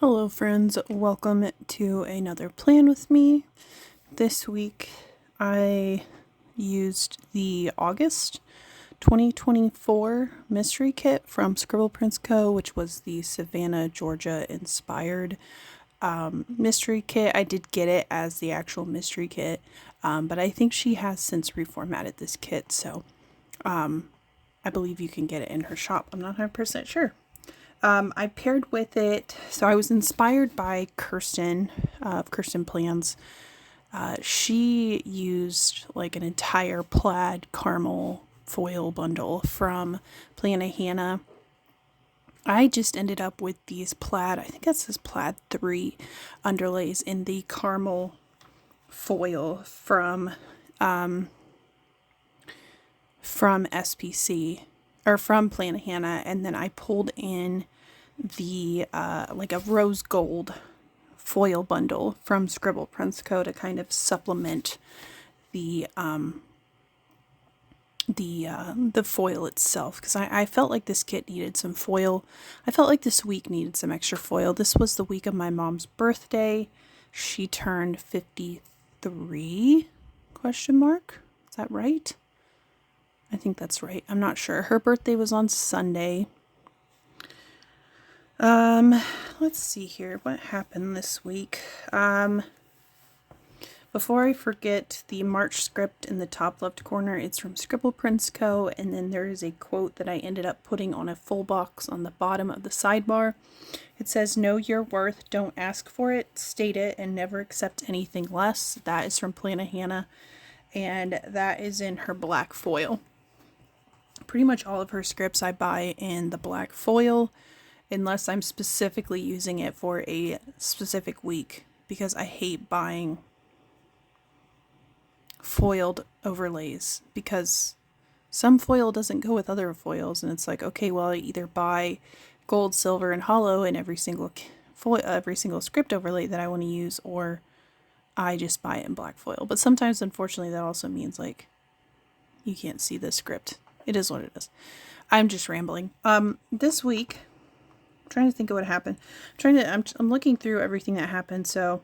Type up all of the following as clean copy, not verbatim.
Hello friends, welcome to another plan with me. This week I used the August 2024 mystery kit from Scribble Prints Co, which was the Savannah, Georgia inspired mystery kit. I did get it as the actual mystery kit, but I think she has since reformatted this kit, so I believe you can get it in her shop. I'm not 100% sure. I paired with it, so I was inspired by Kirsten of Kirsten Plans. She used like an entire plaid caramel foil bundle from Plan of Hannah. I just ended up with these plaid, I think that says plaid 3 underlays in the caramel foil from SPC or from Plan of Hannah, and then I pulled in the like a rose gold foil bundle from Scribble Prints Co to kind of supplement the foil itself, because I felt like this kit needed some foil. I felt like this week needed some extra foil. This was the week of my mom's birthday. She turned 53 question mark. Is that right? I think that's right. I'm not sure. Her birthday was on Sunday. Let's see here. What happened this week? Before I forget, the March script in the top left corner, it's from Scribble Prints Co. And then there is a quote that I ended up putting on a full box on the bottom of the sidebar. It says, "Know your worth, don't ask for it, state it, and never accept anything less." That is from Plan of Hannah, and that is in her black foil. Pretty much all of her scripts I buy in the black foil, unless I'm specifically using it for a specific week, because I hate buying foiled overlays, because some foil doesn't go with other foils, and it's like, okay, well, I either buy gold, silver, and hollow in every single script overlay that I want to use, or I just buy it in black foil. But sometimes, unfortunately, that also means like you can't see the script. It is what it is. I'm just rambling. This week, I'm trying to think of what happened. I'm looking through everything that happened. So,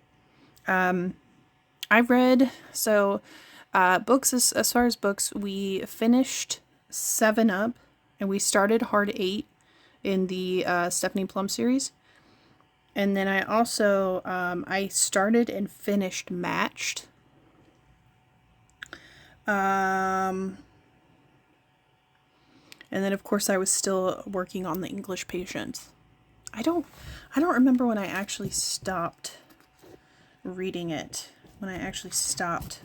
I read, books, as far as books, we finished 7 Up, and we started Hard 8 in the Stephanie Plum series. And then I also, I started and finished Matched. And then, of course, I was still working on the English Patient. I don't remember when I actually stopped reading it. When I actually stopped.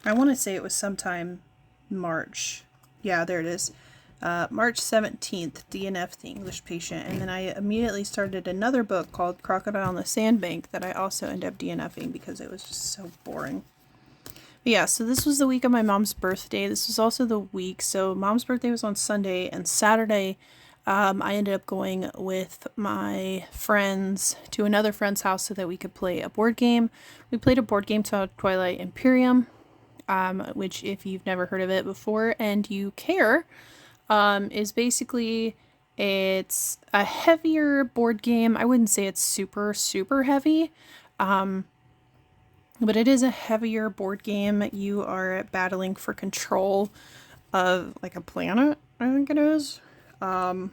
I want to say it was sometime March. Yeah, there it is. March 17th, DNF, The English Patient. And then I immediately started another book called Crocodile on the Sandbank that I also ended up DNFing because it was just so boring. But yeah, so this was the week of my mom's birthday. This was also the week. So mom's birthday was on Sunday, and Saturday I ended up going with my friends to another friend's house so that we could play a board game. We played a board game called Twilight Imperium, which, if you've never heard of it before and you care, is basically, it's a heavier board game. I wouldn't say it's super, super heavy, but it is a heavier board game. You are battling for control of like a planet, I think it is. And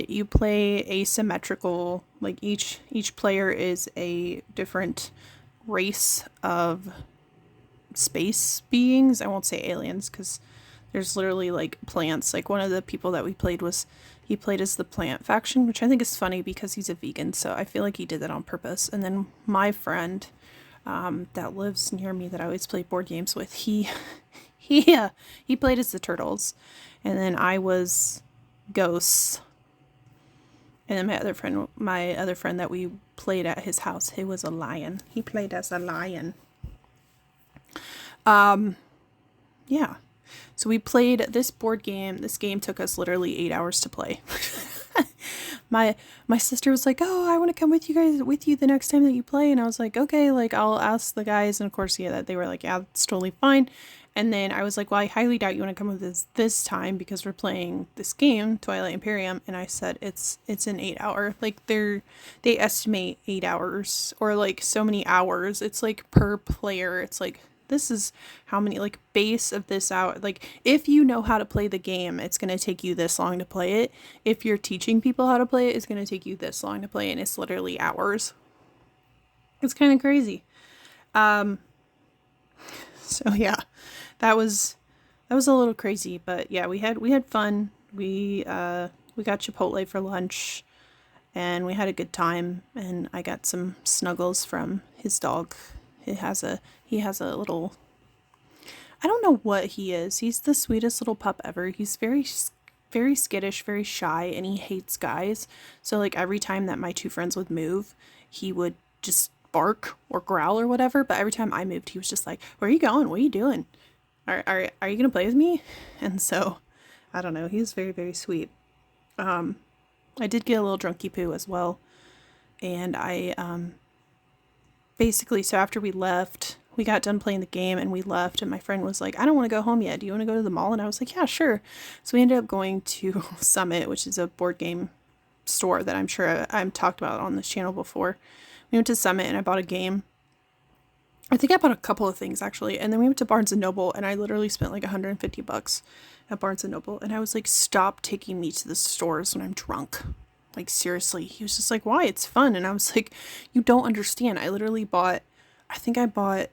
you play asymmetrical, like each player is a different race of space beings. I won't say aliens, because there's literally like plants. Like one of the people that we played he played as the plant faction, which I think is funny because he's a vegan, so I feel like he did that on purpose. And then my friend that lives near me that I always play board games with, he played as the turtles, and then I was ghosts. And then my other friend that we played at his house, he was a lion. He played as a lion. Yeah. So we played this board game. This game took us literally 8 hours to play. my sister was like, oh, I want to come with you the next time that you play. And I was like, okay, like I'll ask the guys. And of course, yeah, that they were like, yeah, it's totally fine. And then I was like, well, I highly doubt you want to come with us this time because we're playing this game, Twilight Imperium. And I said, it's an 8 hour, like they estimate 8 hours or like so many hours. It's like per player. It's like, this is how many, like, base of this hour. Like, if you know how to play the game, it's going to take you this long to play it. If you're teaching people how to play it, it's going to take you this long to play it. And it's literally hours. It's kind of crazy. So yeah, that was a little crazy, but yeah, we had fun. We got Chipotle for lunch and we had a good time, and I got some snuggles from his dog. He has a little, I don't know what he is. He's the sweetest little pup ever. He's very, very skittish, very shy, and he hates guys. So like every time that my two friends would move, he would just bark or growl or whatever. But every time I moved, he was just like, where are you going? What are you doing? Are you going to play with me? And so, I don't know. He's very, very sweet. I did get a little drunky poo as well. And I, basically, so after we left, we got done playing the game and we left, and my friend was like, I don't want to go home yet. Do you want to go to the mall? And I was like, yeah, sure. So we ended up going to Summit, which is a board game store that I'm sure I've talked about on this channel before. We went to Summit and I bought a game. I think I bought a couple of things actually. And then we went to Barnes & Noble and I literally spent like $150 at Barnes & Noble. And I was like, stop taking me to the stores when I'm drunk. Like, seriously. He was just like, why? It's fun. And I was like, you don't understand. I bought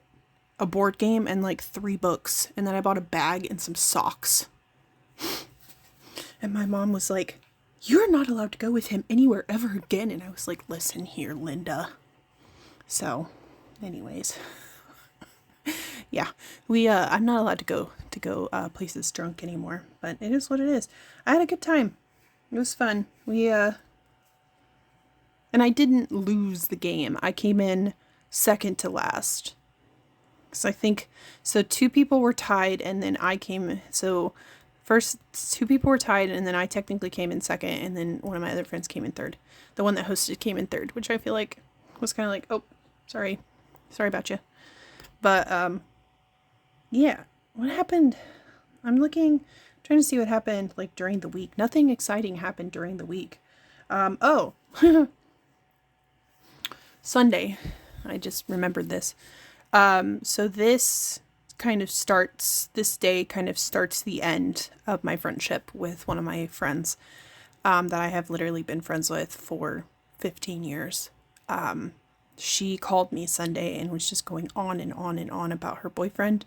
a board game and like 3 books. And then I bought a bag and some socks. And my mom was like, you're not allowed to go with him anywhere ever again. And I was like, listen here, Linda. So, anyways. Yeah, I'm not allowed to go places drunk anymore. But it is what it is. I had a good time. It was fun. And I didn't lose the game. I came in second to last. So I think, 2 people were tied and then I came, so first 2 people were tied and then I technically came in second and then one of my other friends came in third. The one that hosted came in third, which I feel like was kind of like, oh, sorry about you. But, yeah, what happened? I'm trying to see what happened like during the week. Nothing exciting happened during the week. Sunday. I just remembered this. So this day kind of starts the end of my friendship with one of my friends, that I have literally been friends with for 15 years. She called me Sunday and was just going on and on and on about her boyfriend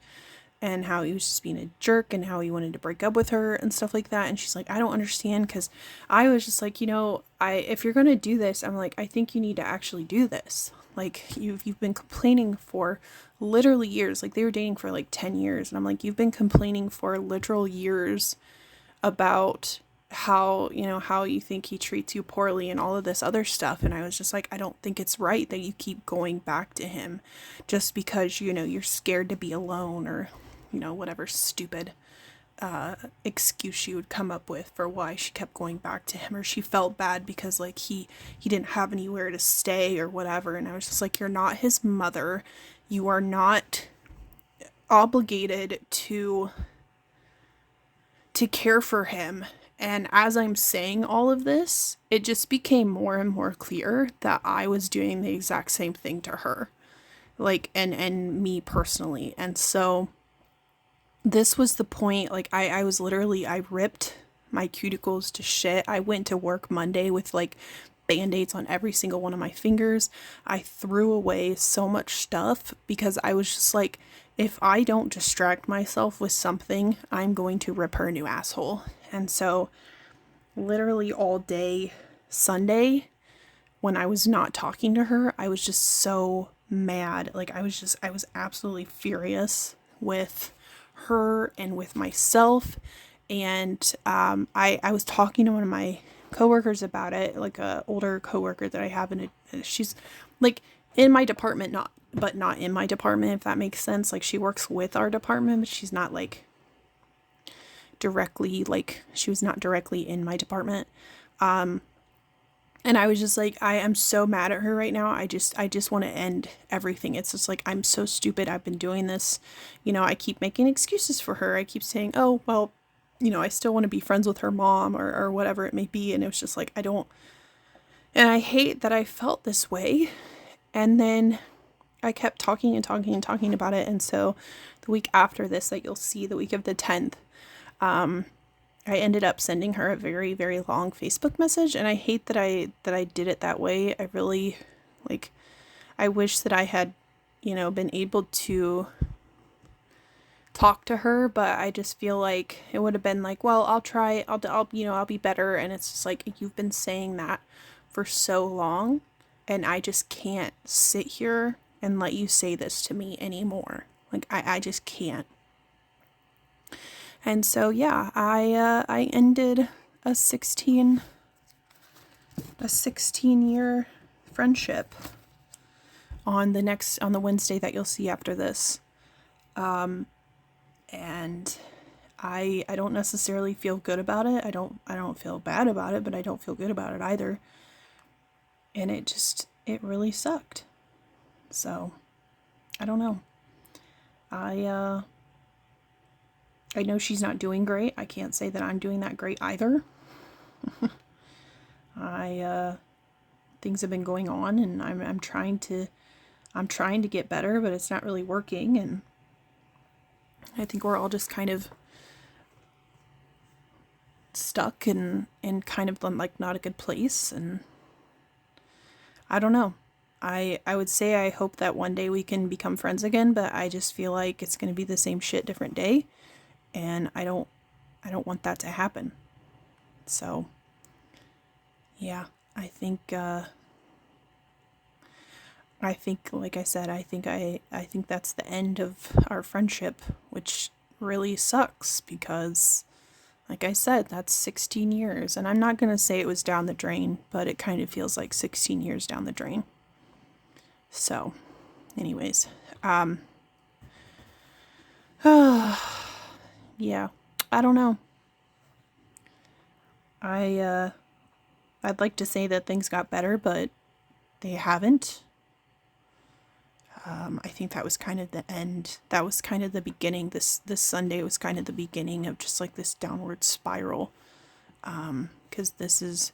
and how he was just being a jerk and how he wanted to break up with her and stuff like that. And she's like, I don't understand, because I was just like, if you're going to do this, I'm like, I think you need to actually do this. Like, you've been complaining for literally years. Like, they were dating for like 10 years. And I'm like, you've been complaining for literal years about how you think he treats you poorly and all of this other stuff. And I was just like, I don't think it's right that you keep going back to him just because, you're scared to be alone or, whatever stupid excuse she would come up with for why she kept going back to him, or she felt bad because like he didn't have anywhere to stay or whatever. And I was just like, you're not his mother. You are not obligated to care for him. And as I'm saying all of this, it just became more and more clear that I was doing the exact same thing to her, like, and me personally. And so this was the point. Like, I was literally, I ripped my cuticles to shit. I went to work Monday with like band-aids on every single one of my fingers. I threw away so much stuff because I was just like, if I don't distract myself with something, I'm going to rip her a new asshole. And so literally all day Sunday, when I was not talking to her, I was just so mad. Like, I was absolutely furious with her and with myself. And I was talking to one of my coworkers about it, like a older coworker that I have, and she's like in my department, not in my department, if that makes sense. Like, she works with our department, but she's not like directly, like, she was not directly in my department. And I was just like, I am so mad at her right now. I just want to end everything. It's just like, I'm so stupid. I've been doing this. I keep making excuses for her. I keep saying, oh, well, I still want to be friends with her mom or whatever it may be. And it was just like, and I hate that I felt this way. And then I kept talking and talking and talking about it. And so the week after this, that you'll see, the week of the 10th, I ended up sending her a very, very long Facebook message, and I hate that I did it that way. I really, I wish that I had, been able to talk to her, but I just feel like it would have been like, well, I'll try, I'll be better, and it's just like, you've been saying that for so long, and I just can't sit here and let you say this to me anymore. I just can't. And so, yeah, I ended a 16-year friendship on the Wednesday that you'll see after this. And I don't necessarily feel good about it. I don't feel bad about it, but I don't feel good about it either. And it really sucked. So, I don't know. I know she's not doing great. I can't say that I'm doing that great either. Things have been going on, and I'm trying to get better, but it's not really working, and I think we're all just kind of stuck and kind of like not a good place, and I don't know. I would say I hope that one day we can become friends again, but I just feel like it's going to be the same shit, different day. And I don't want that to happen. So, yeah, I think, like I said, I think that's the end of our friendship, which really sucks because, like I said, that's 16 years. And I'm not going to say it was down the drain, but it kind of feels like 16 years down the drain. So, anyways, yeah, I don't know. I'd like to say that things got better, but they haven't. I think that was kind of the end. That was kind of the beginning. This Sunday was kind of the beginning of just like this downward spiral. 'Cause this is,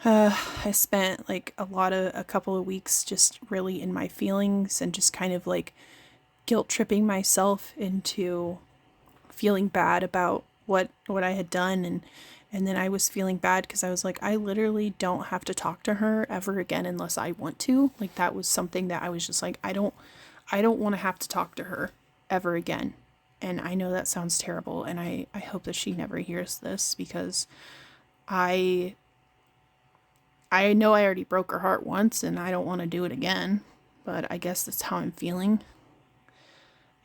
I spent like a couple of weeks just really in my feelings and just kind of like guilt tripping myself into feeling bad about what I had done, and then I was feeling bad because I was like, I literally don't have to talk to her ever again unless I want to. Like, that was something that I was just like, I don't want to have to talk to her ever again. And I know that sounds terrible, and I hope that she never hears this, because I know I already broke her heart once and I don't want to do it again, but I guess that's how I'm feeling.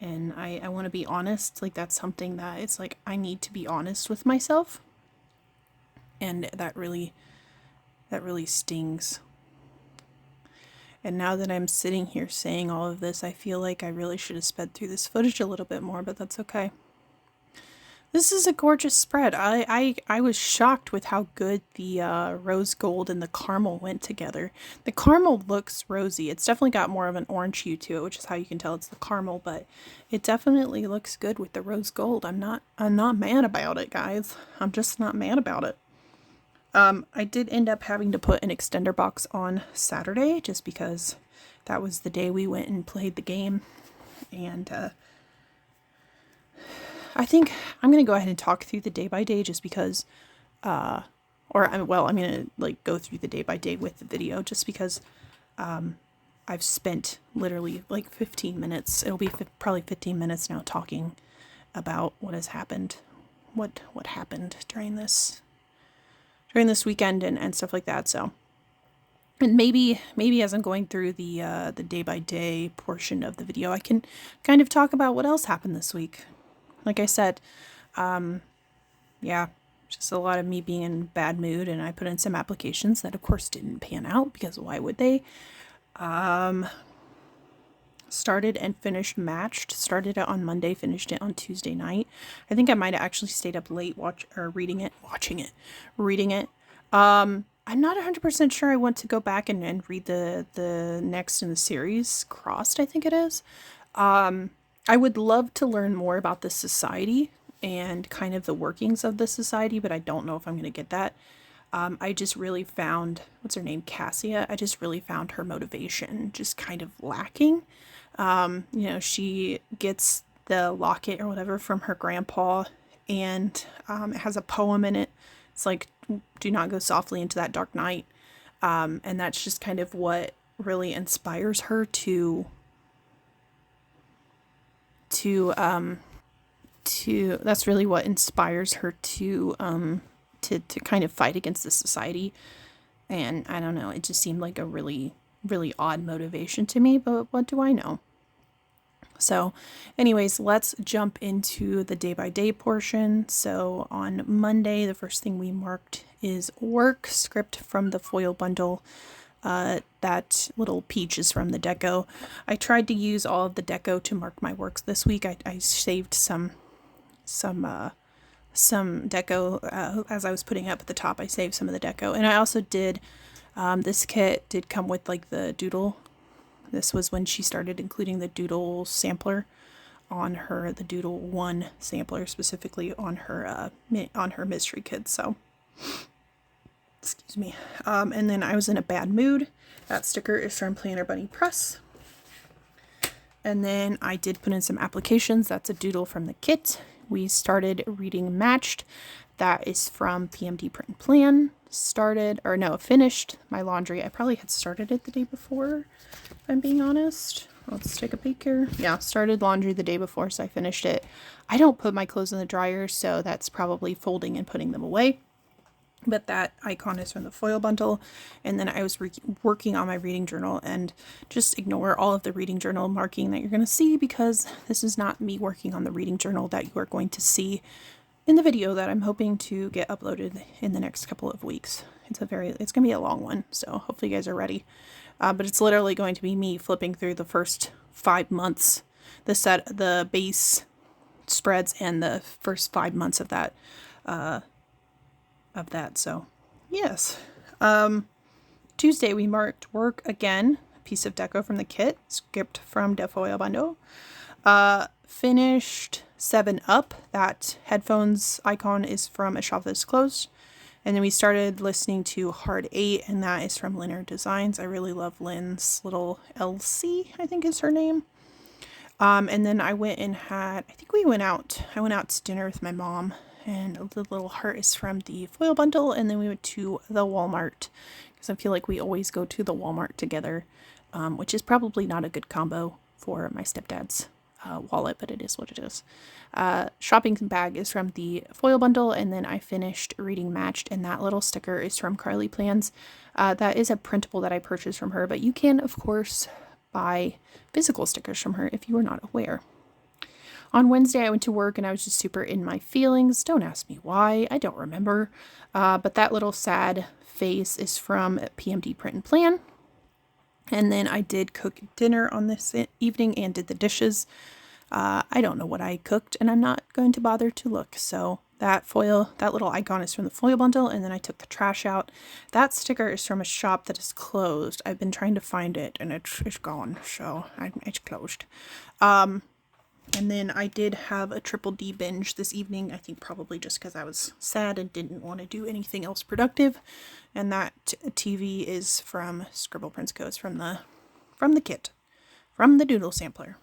And I want to be honest. Like, that's something that it's like, I need to be honest with myself. And that really stings. And now that I'm sitting here saying all of this, I feel like I really should have sped through this footage a little bit more, but that's okay. This is a gorgeous spread. I was shocked with how good the rose gold and the caramel went together. The caramel looks rosy. It's definitely got more of an orange hue to it, which is how you can tell it's the caramel, but it definitely looks good with the rose gold. I'm not mad about it, guys. I'm just not mad about it. I did end up having to put an extender box on Saturday just because that was the day we went and played the game, and I think I'm going to go ahead and talk through the day by day just because, I'm going to like go through the day by day with the video just because, I've spent literally like 15 minutes. It'll be probably 15 minutes now talking about what has happened, what happened during this weekend and stuff like that. So, and maybe as I'm going through the day by day portion of the video, I can kind of talk about what else happened this week. Like I said, yeah, just a lot of me being in bad mood, and I put in some applications that of course didn't pan out, because why would they? Started and finished Matched. Started it on Monday, finished it on Tuesday night. I think I might have actually stayed up late reading it. I'm not 100% sure I want to go back and read the next in the series, Crossed, I think it is. I would love to learn more about this society and kind of the workings of the society, but I don't know if I'm going to get that. I just really found, what's her name, Cassia? I just really found her motivation just kind of lacking. She gets the locket or whatever from her grandpa, and it has a poem in it. It's like, do not go softly into that dark night. And that's just kind of what really inspires her that's really what inspires her to kind of fight against the society. And I don't know, it just seemed like a really, really odd motivation to me, but what do I know? So anyways, let's jump into the day by day portion. So on Monday, the first thing we marked is work script from the foil bundle. That little peach is from the deco. I tried to use all of the deco to mark my works this week. I saved some deco as I was putting up at the top. I saved some of the deco, and I also did this kit did come with like the doodle. This was when she started including the doodle sampler on her, the doodle 1 sampler specifically on her mystery kit. So excuse me. And then I was in a bad mood. That sticker is from Planner Bunny Press. And then I did put in some applications. That's a doodle from the kit. We started reading Matched. That is from PMD Print and Plan. Finished my laundry. I probably had started it the day before, if I'm being honest. Let's take a peek here. Yeah, started laundry the day before, so I finished it. I don't put my clothes in the dryer, so that's probably folding and putting them away. But that icon is from the foil bundle. And then I was working on my reading journal, and just ignore all of the reading journal marking that you're going to see, because this is not me working on the reading journal that you are going to see in the video that I'm hoping to get uploaded in the next couple of weeks. It's going to be a long one, so hopefully you guys are ready. But it's literally going to be me flipping through the first 5 months, the base spreads and the first 5 months of that. So yes. Tuesday we marked work again, a piece of deco from the kit, skipped from the foil bundle. Finished 7 Up. That headphones icon is from A Shop That's Closed. And then we started listening to Hard 8, and that is from Linear Designs. I really love Lynn's little Elsie, I think is her name. And then I went out to dinner with my mom, and the little heart is from the foil bundle. And then we went to the Walmart, because I feel like we always go to the Walmart together, which is probably not a good combo for my stepdad's wallet, but it is what it is. Shopping bag is from the foil bundle, and then I finished reading Matched, and that little sticker is from Carly Plans. That is a printable that I purchased from her, but you can of course buy physical stickers from her if you are not aware. On Wednesday I went to work, and I was just super in my feelings. Don't ask me why, I don't remember. But that little sad face is from PMD Print and Plan. And then I did cook dinner on this evening and did the dishes. I don't know what I cooked, and I'm not going to bother to look. So that little icon is from the foil bundle, and then I took the trash out. That sticker is from A Shop That Is Closed. I've been trying to find it, and it's gone, so it's closed. And then I did have a Triple D binge this evening, I think probably just because I was sad and didn't want to do anything else productive. And that TV is from Scribble Prints Co. It's from the kit, from the doodle sampler.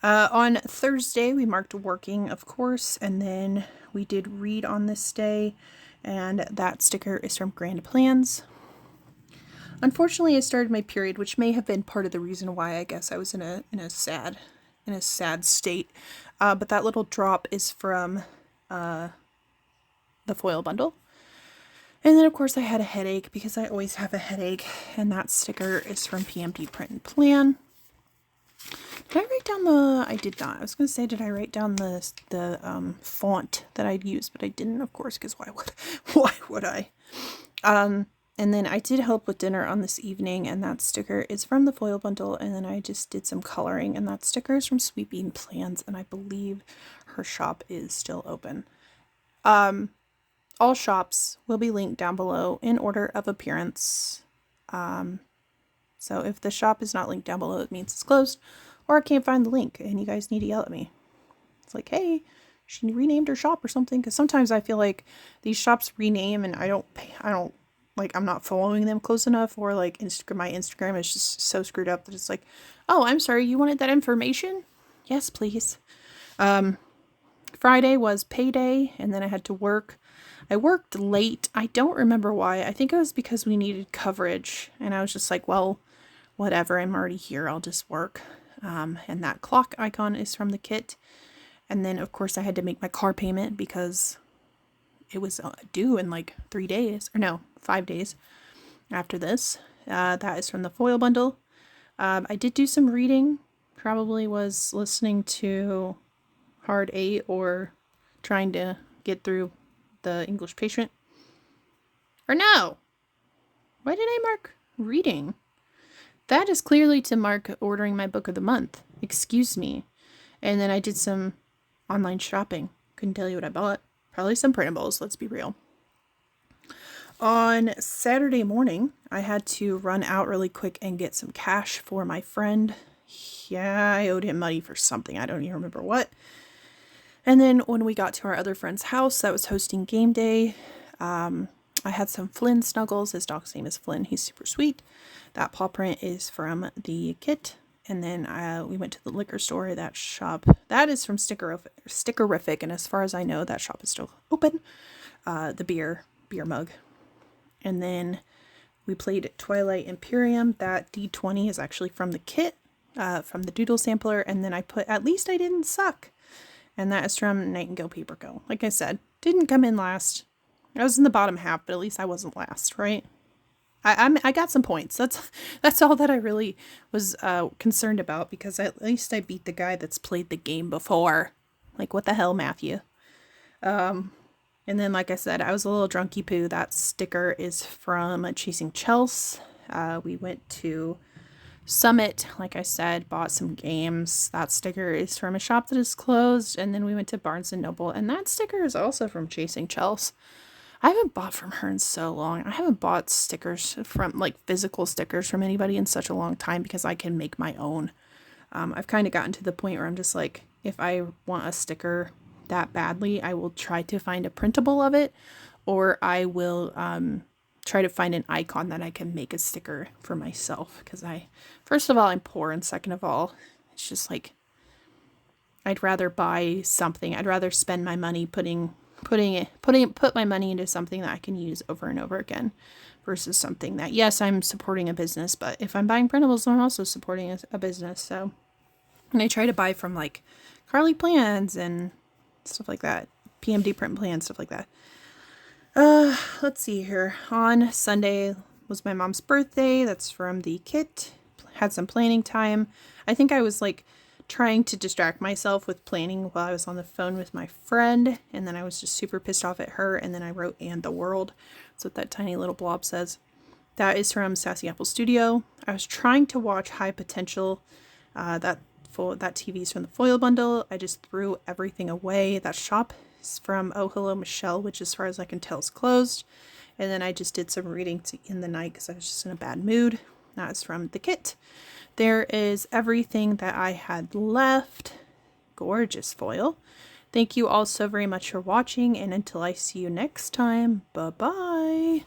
On Thursday, we marked working, of course, and then we did read on this day, and that sticker is from Grand Plans. Unfortunately, I started my period, which may have been part of the reason why I guess I was in a sad state. But that little drop is from the foil bundle. And then, of course, I had a headache, because I always have a headache, and that sticker is from PMD Print and Plan. Did I write down I did not. I was going to say, did I write down the font that I'd use, but I didn't, of course, because why would I? And then I did help with dinner on this evening, and that sticker is from the foil bundle, and then I just did some coloring, and that sticker is from Sweet Bean Plans, and I believe her shop is still open. all shops will be linked down below in order of appearance. So if the shop is not linked down below, it means it's closed, or I can't find the link, and you guys need to yell at me. It's like, hey, she renamed her shop or something, because sometimes I feel like these shops rename and I don't, like, I'm not following them close enough, or like my Instagram is just so screwed up that it's like, oh, I'm sorry, you wanted that information? Yes, please. Friday was payday, and then I had to work. I worked late. I don't remember why. I think it was because we needed coverage, and I was just like, well, whatever, I'm already here, I'll just work. And that clock icon is from the kit. And then, of course, I had to make my car payment because it was due in like 3 days, or no, 5 days after this. That is from the foil bundle. I did do some reading. Probably was listening to Hard 8 or trying to get through the English Patient. Or no! Why did I mark reading? That is clearly to mark ordering my book of the month. Excuse me. And then I did some online shopping. Couldn't tell you what I bought. Probably some printables, let's be real. On Saturday morning, I had to run out really quick and get some cash for my friend. Yeah, I owed him money for something. I don't even remember what. And then when we got to our other friend's house that was hosting game day, I had some Flynn snuggles. His dog's name is Flynn. He's super sweet. That paw print is from the kit. And then we went to the liquor store. That shop, that is from Stickerific. And as far as I know, that shop is still open. The beer mug. And then we played Twilight Imperium. That D20 is actually from the kit, from the Doodle Sampler. And then I put At Least I Didn't Suck. And that is from Nightingale Paper Co. Like I said, didn't come in last. I was in the bottom half, but at least I wasn't last, right? I got some points. That's all that I really was concerned about, because at least I beat the guy that's played the game before. Like, what the hell, Matthew? And then, like I said, I was a little drunky poo. That sticker is from Chasing Chelsea. We went to Summit, like I said, bought some games. That sticker is from a shop that is closed. And then we went to Barnes & Noble, and that sticker is also from Chasing Chelsea. I haven't bought from her in so long. I haven't bought stickers from, like, physical stickers from anybody in such a long time, because I can make my own. I've kind of gotten to the point where I'm just like, if I want a sticker that badly, I will try to find a printable of it, or I will try to find an icon that I can make a sticker for myself, because first of all, I'm poor, and second of all, it's just like, I'd rather buy something. I'd rather spend my money put my money into something that I can use over and over again, versus something that, yes, I'm supporting a business, but if I'm buying printables, I'm also supporting a business. So, and I try to buy from like Carly Plans and stuff like that, PMD Print Plans, stuff like that. Let's see here. On Sunday was my mom's birthday. That's from the kit. Had some planning time. I think I was like trying to distract myself with planning while I was on the phone with my friend, and then I was just super pissed off at her, and then I wrote "and the world." That's what that tiny little blob says. That is from Sassy Apple Studio. I was trying to watch High Potential. That TV is from the foil bundle. I just threw everything away. That shop is from Oh Hello Michelle, which as far as I can tell is closed. And then I just did some reading in the night because I was just in a bad mood. That is from the kit. There is everything that I had left. Gorgeous foil. Thank you all so very much for watching, and until I see you next time, bye-bye.